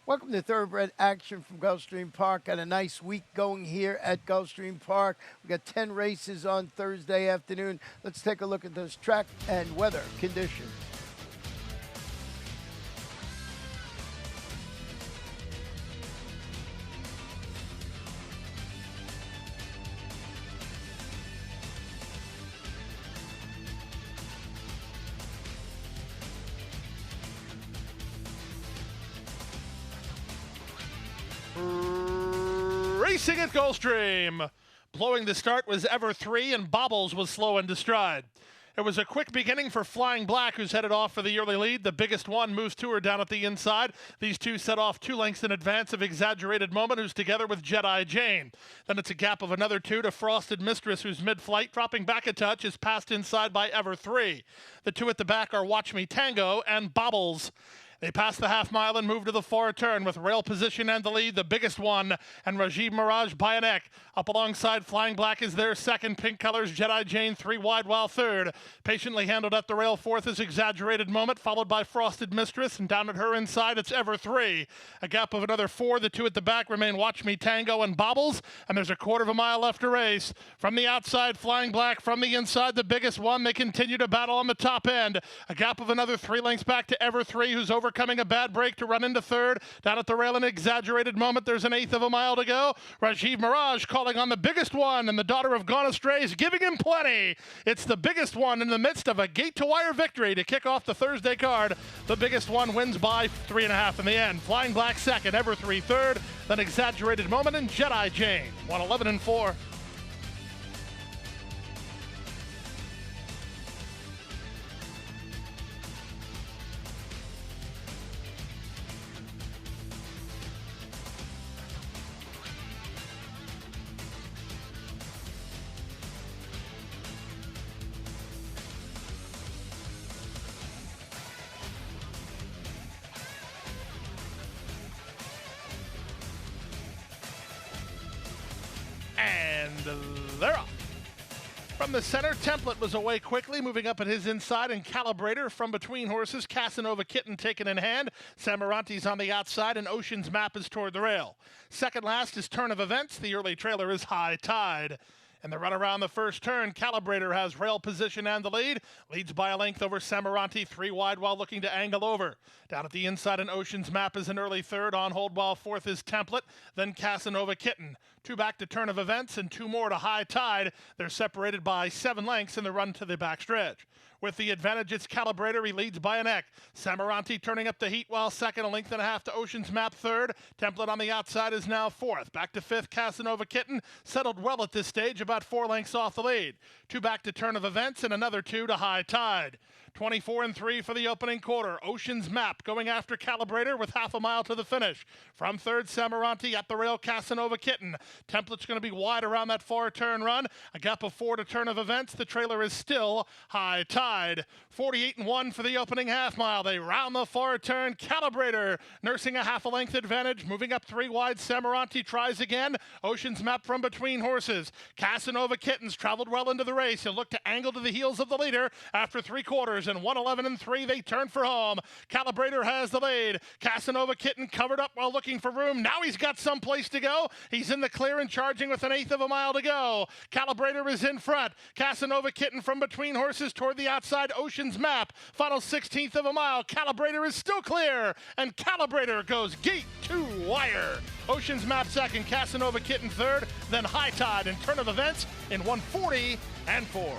Welcome to Thoroughbred Action from Gulfstream Park. Got a nice week going here at Gulfstream Park. We got 10 races on Thursday afternoon. Let's take a look at those track and weather conditions. Racing at Gulfstream. Blowing the start was Ever 3 and Bobbles was slow into stride. It was a quick beginning for Flying Black, who's headed off for the early lead. The biggest one moves to her down at the inside. These two set off 2 lengths in advance of Exaggerated Moment, who's together with Jedi Jane. Then it's a gap of another 2 to Frosted Mistress, who's mid-flight, dropping back a touch, is passed inside by Ever 3. The 2 at the back are Watch Me Tango and Bobbles. They pass the half mile and move to the far turn with rail position and the lead, the biggest one, and Rajiv Mirage by a neck. Up alongside Flying Black is their second, pink colors, Jedi Jane 3 wide while third. Patiently handled at the rail fourth is Exaggerated Moment, followed by Frosted Mistress, and down at her inside it's Ever 3. A gap of another 4, the 2 at the back remain Watch Me Tango and Bobbles, and there's a quarter of a mile left to race. From the outside, Flying Black, from the inside, the biggest one. They continue to battle on the top end. A gap of another 3 lengths back to Ever 3, who's overcoming a bad break to run into third. Down at the rail, an Exaggerated Moment. There's an eighth of a mile to go. Rajiv Mirage calling on the biggest one, and the daughter of Gone Astray is giving him plenty. It's the biggest one in the midst of a gate-to-wire victory to kick off the Thursday card. The biggest one wins by 3.5 in the end. Flying Black second, Ever 3 third, then Exaggerated Moment and Jedi Jane. 111 and 4. And they're off. From the center, Template was away quickly, moving up at his inside, and Calibrator from between horses. Casanova Kitten taken in hand. Samaranti's on the outside, and Ocean's Map is toward the rail. Second last is Turn of Events. The early trailer is High Tide. And the run around the first turn, Calibrator has rail position and the lead. Leads by a length over Samaranti, 3 wide while looking to angle over. Down at the inside, an Ocean's Map is an early third. On hold while fourth is Template, then Casanova Kitten. 2 back to Turn of Events and 2 more to High Tide. They're separated by 7 lengths in the run to the backstretch. With the advantage, it's Calibrator. He leads by a neck. Samaranti turning up the heat while second, a length and a half to Ocean's Map third. Template on the outside is now fourth. Back to fifth, Casanova Kitten. Settled well at this stage, about 4 lengths off the lead. 2 back to Turn of Events and another 2 to High Tide. 24 and 3 for the opening quarter. Ocean's Map going after Calibrator with half a mile to the finish. From third, Samaranti at the rail, Casanova Kitten. Template's going to be wide around that far turn run. A gap of 4 to Turn of Events. The trailer is still High Tide. 48 and 1 for the opening half mile. They round the far turn. Calibrator nursing a half a length advantage. Moving up 3 wide. Samaranti tries again. Ocean's Map from between horses. Casanova Kitten's traveled well into the race. He'll look to angle to the heels of the leader after 3 quarters. And 111 and 3, they turn for home. Calibrator has the lead. Casanova Kitten covered up while looking for room. Now he's got some place to go. He's in the clear and charging with an eighth of a mile to go. Calibrator is in front. Casanova Kitten from between horses toward the outside. Ocean's Map. Final 16th of a mile. Calibrator is still clear. And Calibrator goes gate to wire. Ocean's Map second. Casanova Kitten third. Then High Tide and Turn of Events in 140 and 4.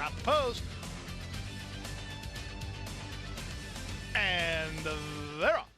Around the post. And they're off.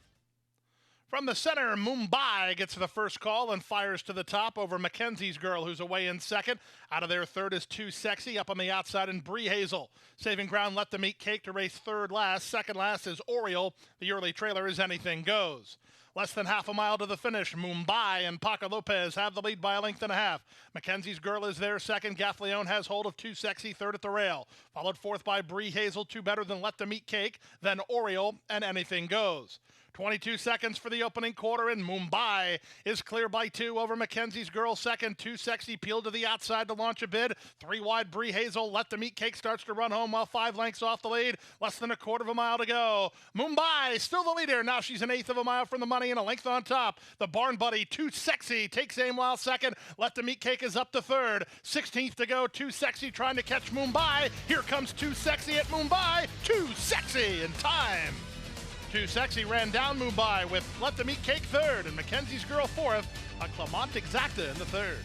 From the center, Mumbai gets the first call and fires to the top over Mackenzie's Girl, who's away in second. Out of their third is Too Sexy. Up on the outside in Bree Hazel. Saving ground, Let Them Eat Cake to race third last. Second last is Oriole. The early trailer is Anything Goes. Less than half a mile to the finish. Mumbai and Paco Lopez have the lead by a length and a half. Mackenzie's Girl is there second. Gaffleone has hold of Too Sexy third at the rail. Followed fourth by Bree Hazel, two better than Let Them Eat Cake, then Oriole and Anything Goes. 22 seconds for the opening quarter, and Mumbai is clear by 2 over Mackenzie's Girl second. Too Sexy peeled to the outside to launch a bid. 3 wide Bree Hazel. Let Them Eat Cake starts to run home while 5 lengths off the lead. Less than a quarter of a mile to go. Mumbai still the leader. Now she's an eighth of a mile from the money and a length on top. The Barn Buddy, Too Sexy, takes aim while second. Let Them Eat Cake is up to third. 16th to go. Too Sexy trying to catch Mumbai. Here comes Too Sexy at Mumbai. Too Sexy in time. Too Sexy ran down Mumbai with Let Them Eat Cake third and Mackenzie's Girl fourth, a Clement Exacta in the third.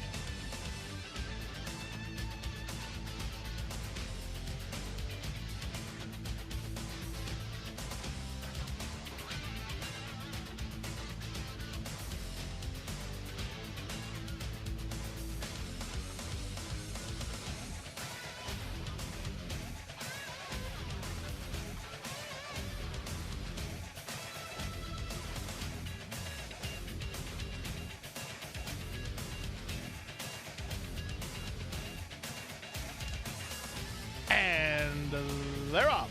And they're off.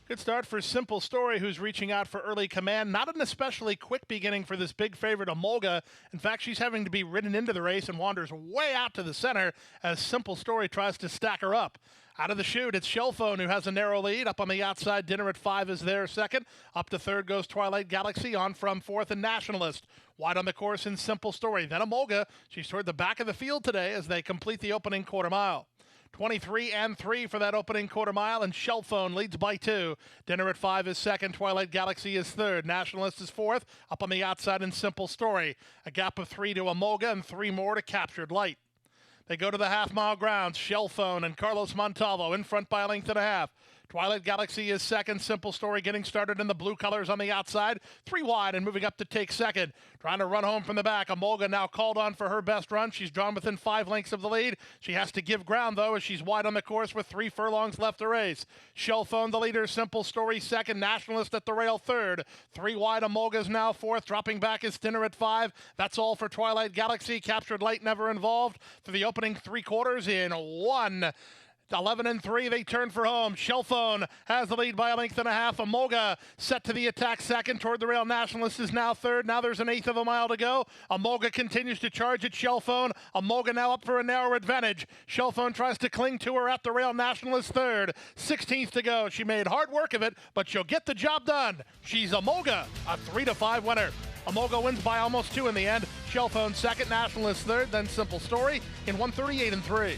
Good start for Simple Story, who's reaching out for early command. Not an especially quick beginning for this big favorite, Emolga. In fact, she's having to be ridden into the race and wanders way out to the center as Simple Story tries to stack her up. Out of the chute, it's Shellphone who has a narrow lead. Up on the outside, Dinner at 5 is there second. Up to third goes Twilight Galaxy, on from fourth and Nationalist. Wide on the course in Simple Story. Then Emolga. She's toward the back of the field today as they complete the opening quarter mile. 23 and 3 for that opening quarter mile, and Shellphone leads by 2. Dinner at 5 is second. Twilight Galaxy is third. Nationalist is fourth. Up on the outside in Simple Story. A gap of 3 to Emolga and 3 more to Captured Light. They go to the half-mile grounds. Shellphone and Carlos Montalvo in front by a length and a half. Twilight Galaxy is second. Simple Story getting started in the blue colors on the outside. 3 wide and moving up to take second. Trying to run home from the back. Emolga now called on for her best run. She's drawn within 5 lengths of the lead. She has to give ground, though, as she's wide on the course with 3 furlongs left to race. Shellphone the leader. Simple Story second. Nationalist at the rail third. 3 wide. Emolga's now fourth. Dropping back is Dinner at 5. That's all for Twilight Galaxy. Captured Light never involved. For the opening 3 quarters in 1. 11 and 3, they turn for home. Shellphone has the lead by a length and a half. Emolga set to the attack second. Toward the rail, Nationalist is now third. Now there's an eighth of a mile to go. Emolga continues to charge at Shellphone. Emolga now up for a narrow advantage. Shellphone tries to cling to her at the rail. Nationalist third. 16th to go. She made hard work of it, but she'll get the job done. She's Emolga, a 3-5 winner. Emolga wins by almost 2 in the end. Shellphone second, Nationalist third, then Simple Story in 138 and 3.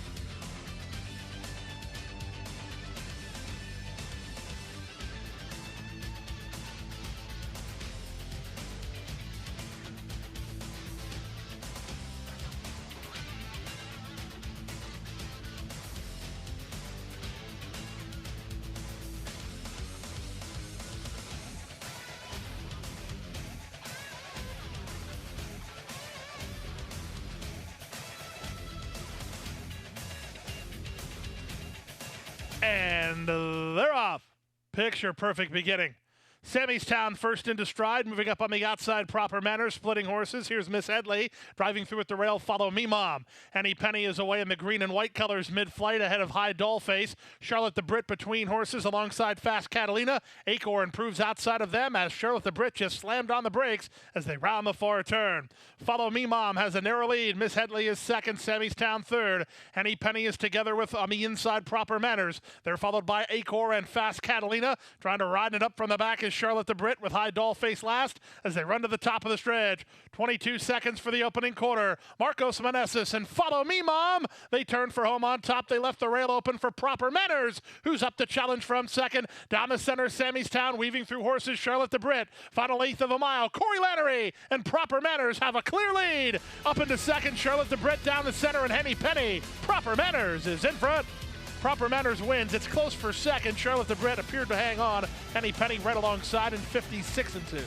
And they're off. Picture perfect beginning. Sammystown first into stride, moving up on the outside, Proper Manners, splitting horses. Here's Miss Headley, driving through at the rail, Follow Me Mom. Henny Penny is away in the green and white colors mid-flight ahead of High Dollface. Charlotte the Brit between horses alongside Fast Catalina. Acor improves outside of them as Charlotte the Brit just slammed on the brakes as they round the far turn. Follow Me Mom has a narrow lead. Miss Headley is second, Sammystown third. Henny Penny is together with, on the inside, Proper Manners. They're followed by Acor and Fast Catalina. Trying to ride it up from the back is Charlotte the Brit with High Dollface last as they run to the top of the stretch. 22 seconds for the opening quarter. Marcos Meneses and Follow Me Mom. They turn for home on top. They left the rail open for Proper Manners, who's up to challenge from second. Down the center, Sammystown weaving through horses, Charlotte the Brit. Final eighth of a mile. Corey Lannery and Proper Manners have a clear lead. Up into second, Charlotte the Brit down the center and Henny Penny. Proper Manners is in front. Proper Manners wins. It's close for second. Charlotte de Brett appeared to hang on. Henny Penny right alongside in 56-2.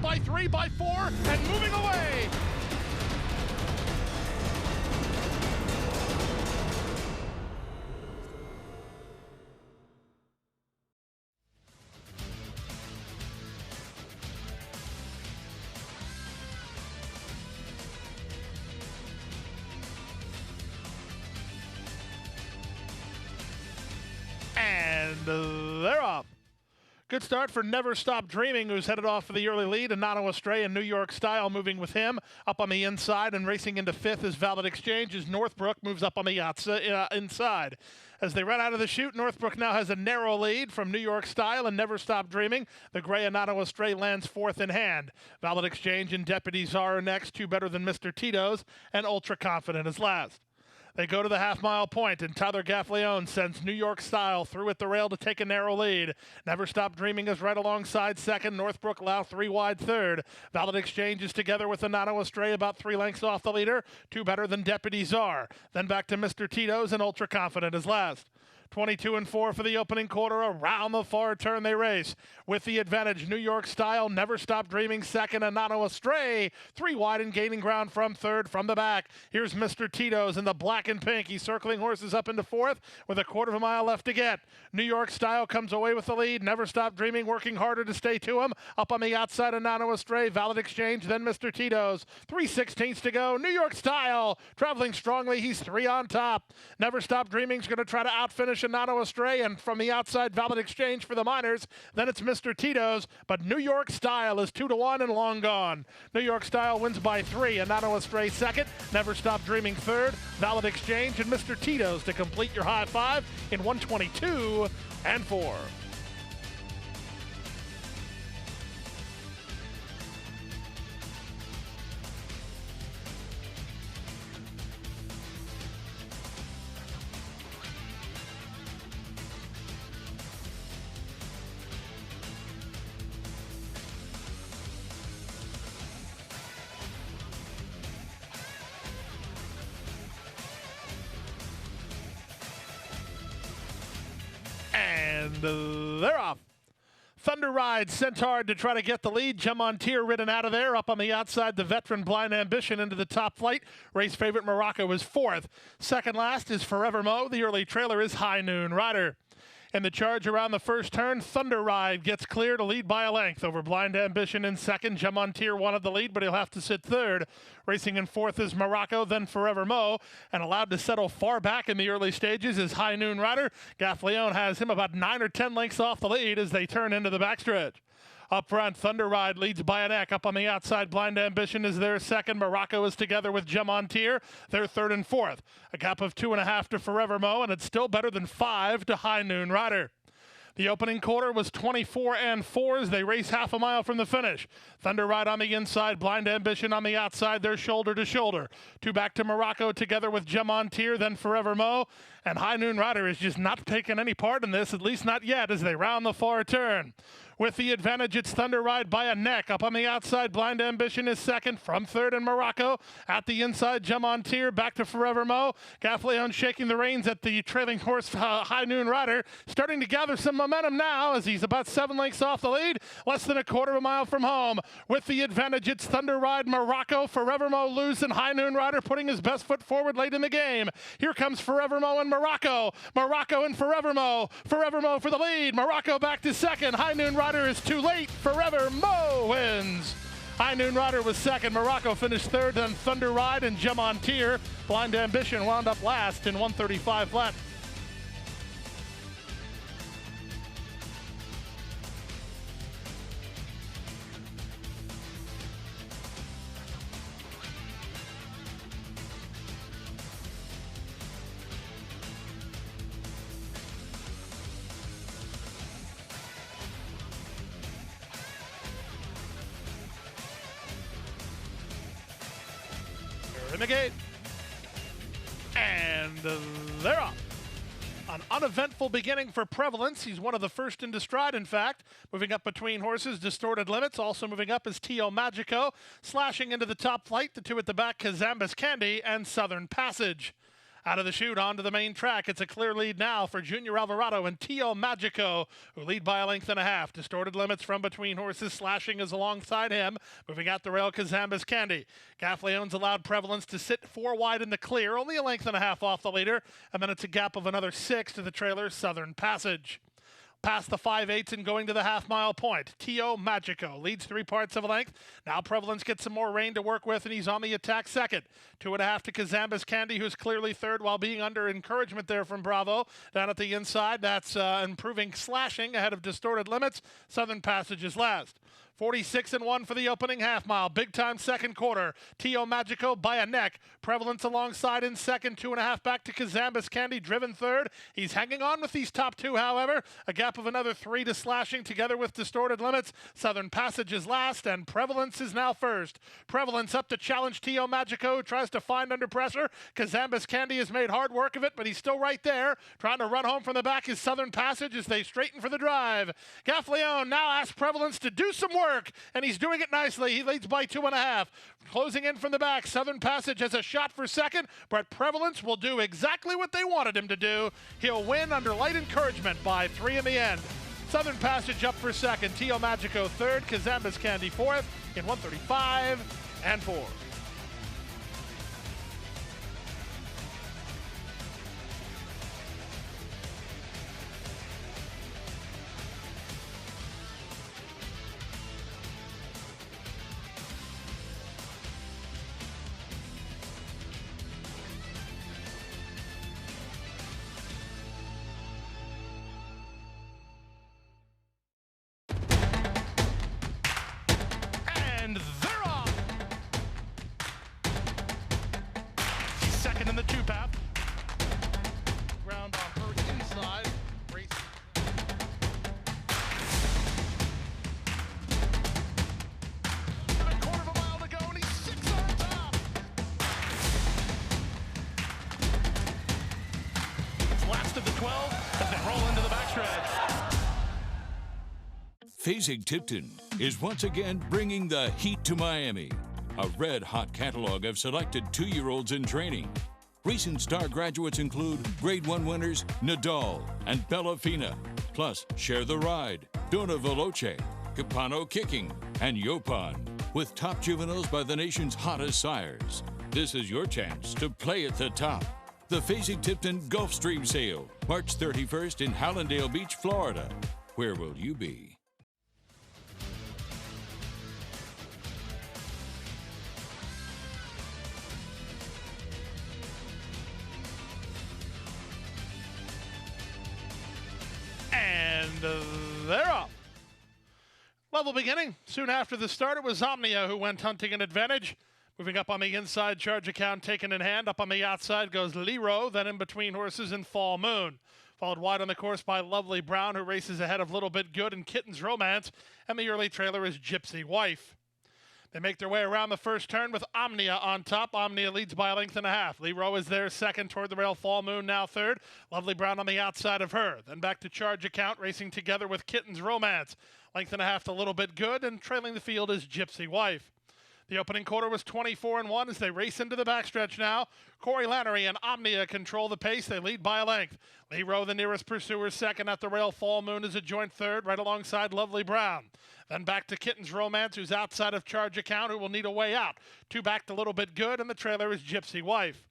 By 3, by 4, and moving away. And they're off. Good start for Never Stop Dreaming, who's headed off for the early lead. And Nano Astray and New York Style moving with him. Up on the inside and racing into fifth is Valid Exchange as Northbrook moves up on the inside. As they run out of the chute, Northbrook now has a narrow lead from New York Style and Never Stop Dreaming. The gray and Nano Astray lands fourth in hand. Valid Exchange and Deputy Czar are next, two better than Mr. Tito's, and Ultra Confident is last. They go to the half-mile point, and Tyler Gaffleone sends New York Style through at the rail to take a narrow lead. Never Stop Dreaming is right alongside second. Northbrook Lau 3 wide third. Valid Exchange is together with the Nano Astray about 3 lengths off the leader. Two better than Deputy Czar. Then back to Mr. Tito's, and Ultra Confident is last. 22-4 for the opening quarter. Around the far turn they race. With the advantage, New York Style, Never Stop Dreaming second, and Nano Astray 3 wide and gaining ground from third from the back. Here's Mr. Tito's in the black and pink. He's circling horses up into fourth with a quarter of a mile left to get. New York Style comes away with the lead. Never Stop Dreaming working harder to stay to him. Up on the outside of Nano Astray, Valid Exchange, then Mr. Tito's. 3/16 to go. New York Style traveling strongly. He's 3 on top. Never Stop Dreaming's going to try to outfinish and Nano Astray, and from the outside, Valid Exchange for the minors. Then it's Mr. Tito's, but New York Style is 2-1 and long gone. New York Style wins by 3, and Nano Astray second. Never Stop Dreaming third. Valid Exchange and Mr. Tito's to complete your high five in 1:22-4. And they're off. Thunder Ride sent hard to try to get the lead. Jamontier ridden out of there. Up on the outside, the veteran Blind Ambition into the top flight. Race favorite Morocco is fourth. Second last is Forever Mo. The early trailer is High Noon Rider. In the charge around the first turn, Thunder Ride gets clear to lead by a length over Blind Ambition in second. Jamontier wanted the lead, but he'll have to sit third. Racing in fourth is Morocco, then Forever Mo, and allowed to settle far back in the early stages is High Noon Rider. Gaffleone has him about 9 or 10 lengths off the lead as they turn into the backstretch. Up front, Thunder Ride leads by a neck. Up on the outside, Blind Ambition is their second. Morocco is together with Jamontier. They're third and fourth. A gap of 2.5 to Forever Mo, and it's still better than 5 to High Noon Rider. The opening quarter was 24-4 as they race half a mile from the finish. Thunder Ride on the inside, Blind Ambition on the outside. They're shoulder to shoulder. Two back to Morocco together with Jamontier, then Forever Mo. And High Noon Rider is just not taking any part in this, at least not yet, as they round the far turn. With the advantage, it's Thunder Ride by a neck. Up on the outside, Blind Ambition is second. From third in Morocco. At the inside, Jamontir back to Forever Mo. Gaffleon shaking the reins at the trailing horse, High Noon Rider. Starting to gather some momentum now as he's about 7 lengths off the lead. Less than a quarter of a mile from home. With the advantage, it's Thunder Ride Morocco. Forever Mo loose and High Noon Rider putting his best foot forward late in the game. Here comes Forever Mo and Morocco. Morocco and Forever Mo. Forever Mo for the lead. Morocco back to second. High Noon Rider is too late. Forever Mo wins. High Noon Rider was second. Morocco finished third. Then Thunder Ride and Jamontir. Blind Ambition wound up last in 135 flat. In the gate, and they're off. An uneventful beginning for Prevalence. He's one of the first into stride, in fact. Moving up between horses, Distorted Limits. Also moving up is Tio Magico. Slashing into the top flight, the two at the back, Kazambas Candy and Southern Passage. Out of the chute onto the main track, it's a clear lead now for Junior Alvarado and Tio Magico, who lead by a length and a half. Distorted Limits from between horses, Slashing is alongside him. Moving out the rail, Kazambas Candy. Gaffleon's allowed Prevalence to sit 4 wide in the clear, only a length and a half off the leader, and then it's a gap of another 6 to the trailer, Southern Passage. Past the 5/8 and going to the half-mile point. Tio Magico leads 3 parts of a length. Now Prevalence gets some more rain to work with, and he's on the attack second. 2.5 to Kazambas Candy, who's clearly third while being under encouragement there from Bravo. Down at the inside, that's improving Slashing ahead of Distorted Limits. Southern Passage is last. 46-1 for the opening half mile. Big time second quarter. Tio Magico by a neck. Prevalence alongside in second. 2.5 back to Kazambas Candy, driven third. He's hanging on with these top 2, however. A gap of another 3 to Slashing together with Distorted Limits. Southern Passage is last, and Prevalence is now first. Prevalence up to challenge Tio Magico, who tries to find under pressure. Kazambas Candy has made hard work of it, but he's still right there. Trying to run home from the back is Southern Passage as they straighten for the drive. Gaffleon now asks Prevalence to do some work, and he's doing it nicely. He leads by 2.5. Closing in from the back, Southern Passage has a shot for second, but Prevalence will do exactly what they wanted him to do. He'll win under light encouragement by 3 in the end. Southern Passage up for second, Tio Magico third, Kazambas Candy fourth in 135-4. And they're off. He's second in the 2-path. Ground on her inside. Race. A quarter of a mile to go, and he's 6 on top. It's last of the 12 as they roll into the backstretch. Fasig-Tipton is once again bringing the heat to Miami. A red-hot catalog of selected 2-year-olds in training. Recent star graduates include Grade 1 winners Nadal and Bellafina, plus Share the Ride, Dona Veloce, Capano Kicking, and Yopan, with top juveniles by the nation's hottest sires. This is your chance to play at the top. The Fasig-Tipton Gulfstream Sale, March 31st in Hallandale Beach, Florida. Where will you be? And they're off. Level beginning. Soon after the start, it was Omnia who went hunting an advantage. Moving up on the inside, Charge Account taken in hand. Up on the outside goes Lero, then in between horses in Fall Moon. Followed wide on the course by Lovely Brown, who races ahead of Little Bit Good and Kitten's Romance. And the early trailer is Gypsy Wife. They make their way around the first turn with Omnia on top. Omnia leads by a length and a half. Lee Rowe is there second toward the rail. Fall Moon now third. Lovely Brown on the outside of her. Then back to Charge Account, racing together with Kitten's Romance. Length and a half to Little Bit Good, and trailing the field is Gypsy Wife. The opening quarter was 24-1 as they race into the backstretch now. Corey Lannery and Omnia control the pace. They lead by a length. Lee Rowe, the nearest pursuer, second at the rail. Fall Moon is a joint third, right alongside Lovely Brown. Then back to Kitten's Romance, who's outside of Charge Account, who will need a way out. Two back to Little Bit Good, and the trailer is Gypsy Wife.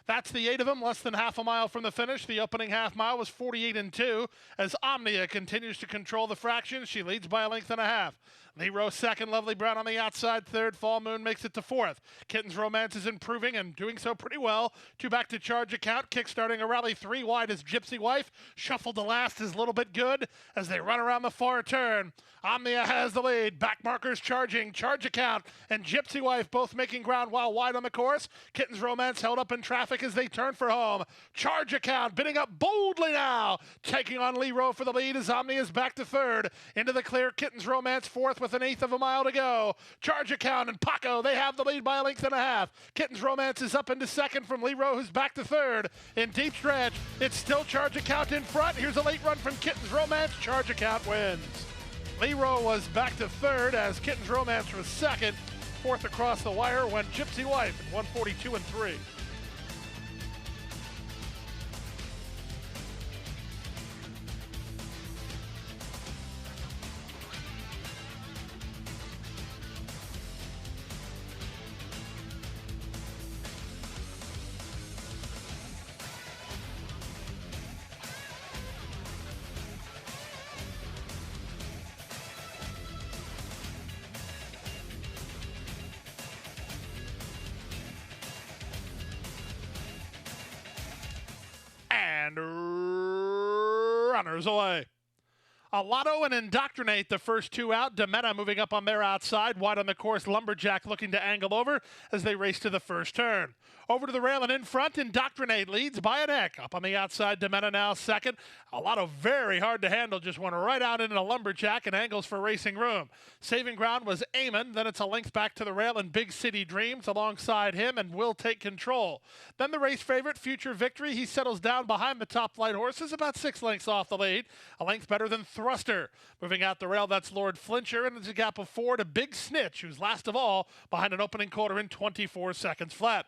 That's the 8 of them, less than half a mile from the finish. The opening half mile was 48-2 as Omnia continues to control the fractions. She leads by a length and a half. Lee Rowe second, Lovely Brown on the outside third. Fall Moon makes it to fourth. Kitten's Romance is improving and doing so pretty well. Two back to Charge Account, kick-starting a rally. Three wide is Gypsy Wife. Shuffled to last is Little Bit Good as they run around the far turn. Omnia has the lead. Back markers charging. Charge Account and Gypsy Wife both making ground while wide on the course. Kitten's Romance held up in traffic as they turn for home. Charge Account bidding up boldly now. Taking on Lee Rowe for the lead as Omnia is back to third. Into the clear, Kitten's Romance fourth with an eighth of a mile to go. Charge Account and Paco, they have the lead by a length and a half. Kitten's Romance is up into second from Lee Rowe, who's back to third. In deep stretch, it's still Charge Account in front. Here's a late run from Kitten's Romance. Charge Account wins. Lee Rowe was back to third as Kitten's Romance was second. Fourth across the wire went Gypsy Wife at 142-3. And runners away. Alotto and Indoctrinate, the first two out. Demetta moving up on their outside. Wide on the course, Lumberjack looking to angle over as they race to the first turn. Over to the rail and in front, Indoctrinate leads by a neck. Up on the outside, Demetta now second. Alotto very hard to handle, just went right out into Lumberjack and angles for racing room. Saving ground was Eamon, then it's a length back to the rail and Big City Dreams alongside him and will take control. Then the race favorite, Future Victory, he settles down behind the top flight horses, about 6 lengths off the lead. A length better than Thruster. Moving out the rail, that's Lord Flincher, and it's a gap of 4 to Big Snitch, who's last of all behind an opening quarter in 24 seconds flat.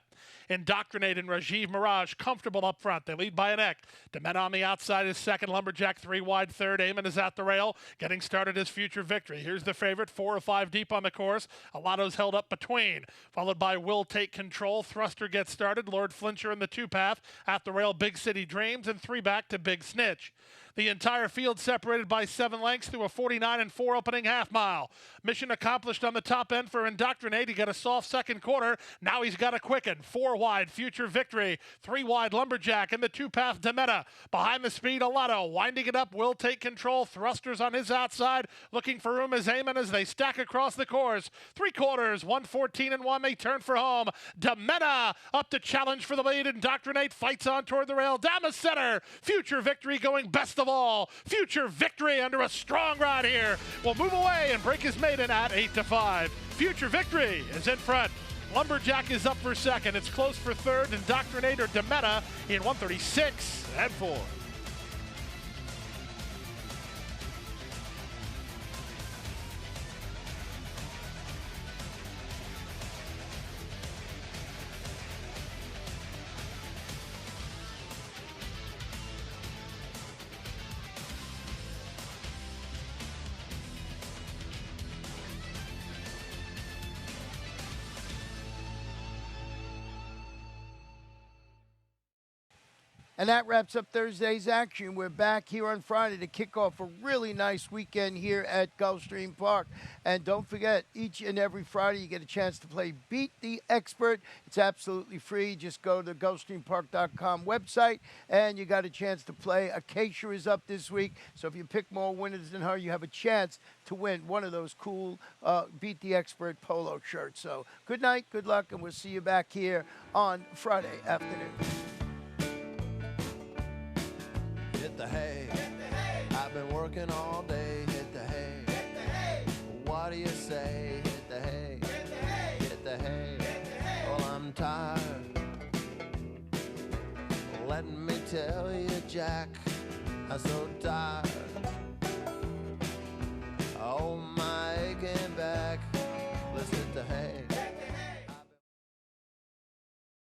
Indoctrinate and Rajiv Mirage comfortable up front. They lead by a neck. Demetta on the outside is second. Lumberjack 3 wide third. Eamon is at the rail. Getting started is Future Victory. Here's the favorite, 4 or 5 deep on the course. Alotto's held up between. Followed by Will Take Control. Thruster gets started. Lord Flincher in the 2-path. At the rail, Big City Dreams. And 3 back to Big Snitch. The entire field separated by 7 lengths through a 49-4 opening half mile. Mission accomplished on the top end for Indoctrinate. He got a soft second quarter. Now he's got a quicken. 4 wide, Future Victory. 3 wide, Lumberjack. In the 2-path, Demetta. Behind the speed, Alotto. Winding it up, Will Take Control. Thrusters on his outside. Looking for room as Eamon as they stack across the course. 3 quarters, 1:14-1. They turn for home. Demetta up to challenge for the lead. Indoctrinate fights on toward the rail. Down the center. Future Victory going best of all. Future Victory under a strong ride here will move away and break his maiden at 8-5. Future Victory is in front. Lumberjack is up for second. It's close for third. Indoctrinator Demetta in 136-4. And that wraps up Thursday's action. We're back here on Friday to kick off a really nice weekend here at Gulfstream Park. And don't forget, each and every Friday you get a chance to play Beat the Expert. It's absolutely free. Just go to the GulfstreamPark.com website and you got a chance to play. Acacia is up this week, so if you pick more winners than her, you have a chance to win one of those cool Beat the Expert polo shirts. So good night, good luck, and we'll see you back here on Friday afternoon. Hit the hay. I've been working all day. Hit the hay. What do you say? Hit the hay. I so